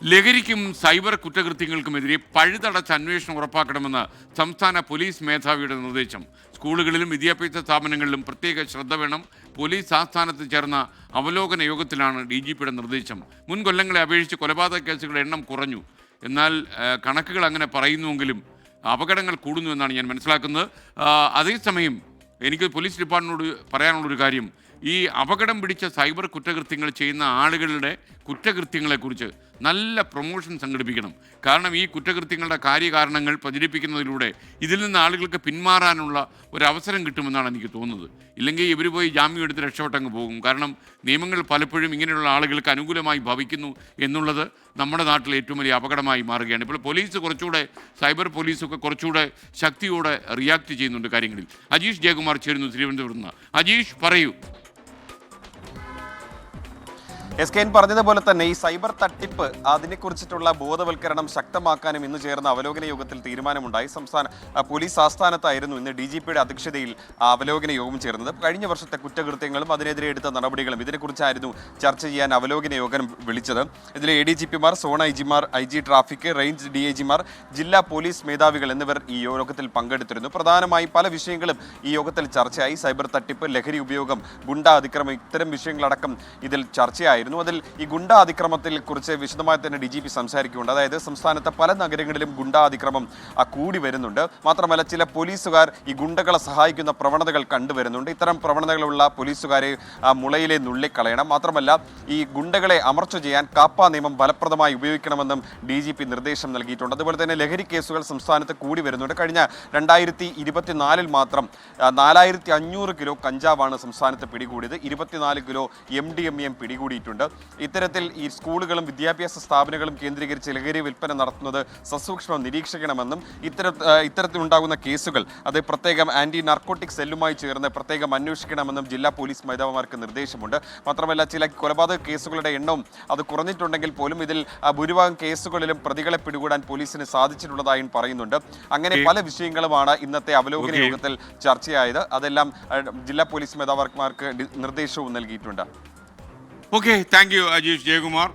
ലഹരിക്കും cyber കുറ്റകൃത്യങ്ങൾക്കുമെതിരെ പഴുതടച്ച അന്വേഷണം ഉറപ്പാക്കണമെന്ന് സംസ്ഥാന പോലീസ് മേധാവിയുടെ നിർദ്ദേശം. സ്കൂളുകളിലും വിദ്യാഭ്യാസ സ്ഥാപനങ്ങളിലും പ്രത്യേക ശ്രദ്ധ വേണം. പോലീസ് ആസ്ഥാനത്ത് ചേർന്ന അവലോകന യോഗത്തിലാണ് DGPയുടെ നിർദ്ദേശം. മുൻ കൊല്ലങ്ങളെ അപേക്ഷിച്ച് കൊലപാതക കേസുകളുടെ എണ്ണം കുറഞ്ഞു. എന്നാൽ കണക്കുകൾ അങ്ങനെ പറയുന്നുവെങ്കിലും അപകടങ്ങൾ കൂടുന്നു എന്നാണ് ഞാൻ മനസ്സിലാക്കുന്നത്. അതേസമയം എനിക്ക് പോലീസ് ഡിപ്പാർട്ട്മെൻറ്റോട് പറയാനുള്ളൊരു കാര്യം, ഈ അപകടം പിടിച്ച സൈബർ കുറ്റകൃത്യങ്ങൾ ചെയ്യുന്ന ആളുകളുടെ കുറ്റകൃത്യങ്ങളെക്കുറിച്ച് നല്ല പ്രൊമോഷൻ സംഘടിപ്പിക്കണം. കാരണം ഈ കുറ്റകൃത്യങ്ങളുടെ കാര്യകാരണങ്ങൾ പ്രചരിപ്പിക്കുന്നതിലൂടെ ഇതിൽ നിന്ന് ആളുകൾക്ക് പിന്മാറാനുള്ള ഒരു അവസരം കിട്ടുമെന്നാണ് എനിക്ക് തോന്നുന്നത്. ഇല്ലെങ്കിൽ ഇവർ പോയി ജാമ്യം എടുത്ത് രക്ഷപ്പെട്ടങ്ങ് പോകും. കാരണം നിയമങ്ങൾ പലപ്പോഴും ഇങ്ങനെയുള്ള ആളുകൾക്ക് അനുകൂലമായി ഭവിക്കുന്നു എന്നുള്ളത് നമ്മുടെ നാട്ടിൽ ഏറ്റവും വലിയ അപകടമായി മാറുകയാണ്. ഇപ്പോൾ പോലീസ് കുറച്ചുകൂടെ, സൈബർ പോലീസൊക്കെ കുറച്ചുകൂടെ ശക്തിയോടെ റിയാക്ട് ചെയ്യുന്നുണ്ട് കാര്യങ്ങളിൽ. അജീഷ് ജയകുമാർ ചേരുന്നു തിരുവനന്തപുരത്ത് നിന്ന്. അജീഷ്, പറയൂ. SKN പറഞ്ഞതുപോലെ തന്നെ ഈ സൈബർ തട്ടിപ്പ് അതിനെക്കുറിച്ചിട്ടുള്ള ബോധവൽക്കരണം ശക്തമാക്കാനും ഇന്ന് ചേർന്ന അവലോകന യോഗത്തിൽ തീരുമാനമുണ്ടായി. സംസ്ഥാന പോലീസ് ആസ്ഥാനത്തായിരുന്നു ഇന്ന് DGPയുടെ അധ്യക്ഷതയിൽ അവലോകന യോഗം ചേർന്നത്. കഴിഞ്ഞ വർഷത്തെ കുറ്റകൃത്യങ്ങളും അതിനെതിരെ എടുത്ത നടപടികളും ഇതിനെക്കുറിച്ചായിരുന്നു ചർച്ച ചെയ്യാൻ അവലോകന യോഗം വിളിച്ചത്. ഇതിൽ ADGPമാർ, സോൺ IG-മാർ, IG ട്രാഫിക്, റേഞ്ച് DIG-മാർ, ജില്ലാ പോലീസ് മേധാവികൾ എന്നിവർ ഈ യോഗത്തിൽ പങ്കെടുത്തിരുന്നു. പ്രധാനമായും പല വിഷയങ്ങളും ഈ യോഗത്തിൽ ചർച്ചയായി. സൈബർ തട്ടിപ്പ്, ലഹരി ഉപയോഗം, ഗുണ്ടാ അതിക്രമം, ഇത്തരം വിഷയങ്ങളടക്കം ഇതിൽ ചർച്ചയായിരുന്നു. അതിൽ ഈ ഗുണ്ടാ അതിക്രമത്തിൽ കുറിച്ച് വിശദമായി തന്നെ DGP സംസാരിക്കുന്നുണ്ട്. അതായത് സംസ്ഥാനത്തെ പല നഗരങ്ങളിലും ഗുണ്ടാ അതിക്രമം കൂടി വരുന്നുണ്ട്. മാത്രമല്ല ചില പോലീസുകാർ ഈ ഗുണ്ടകളെ സഹായിക്കുന്ന പ്രവണതകൾ കണ്ടുവരുന്നുണ്ട്. ഇത്തരം പ്രവണതകളുള്ള പോലീസുകാരെ മുളയിലെ നുള്ളിക്കളയണം. മാത്രമല്ല ഈ ഗുണ്ടകളെ അമർച്ച ചെയ്യാൻ കാപ്പ നിയമം ഫലപ്രദമായി ഉപയോഗിക്കണമെന്നും DGP നിർദ്ദേശം നൽകിയിട്ടുണ്ട്. അതുപോലെ തന്നെ ലഹരി കേസുകൾ സംസ്ഥാനത്ത് കൂടി വരുന്നുണ്ട്. കഴിഞ്ഞ 2024 മാത്രം 4500 കിലോ കഞ്ചാവാണ് സംസ്ഥാനത്ത് പിടികൂടിയത്. 24 കിലോ MDMA പിടികൂടിയിട്ടുണ്ട്. ഇത്തരത്തിൽ ഈ സ്കൂളുകളും വിദ്യാഭ്യാസ സ്ഥാപനങ്ങളും കേന്ദ്രീകരിച്ച് ലഹരി വിൽപ്പന നടത്തുന്നത് സസൂക്ഷ്മം നിരീക്ഷിക്കണമെന്നും ഇത്തരത്തിലുണ്ടാകുന്ന കേസുകൾ അത് പ്രത്യേകം ആന്റി നാർക്കോട്ടിക് സെല്ലുമായി ചേർന്ന് പ്രത്യേകം അന്വേഷിക്കണമെന്നും ജില്ലാ പോലീസ് മേധാവിമാർക്ക് നിർദ്ദേശമുണ്ട്. മാത്രമല്ല ചില കൊലപാതക കേസുകളുടെ എണ്ണവും അത് കുറഞ്ഞിട്ടുണ്ടെങ്കിൽ പോലും ഇതിൽ ഭൂരിഭാഗം കേസുകളിലും പ്രതികളെ പിടികൂടാൻ പോലീസിന് സാധിച്ചിട്ടുള്ളതായും പറയുന്നുണ്ട്. അങ്ങനെ പല വിഷയങ്ങളുമാണ് ഇന്നത്തെ അവലോകന യോഗത്തിൽ ചർച്ചയായത്. അതെല്ലാം ജില്ലാ പോലീസ് മേധാവിമാർക്ക് നിർദ്ദേശവും നൽകിയിട്ടുണ്ട്. Okay, thank you Ajeesh Jayakumar.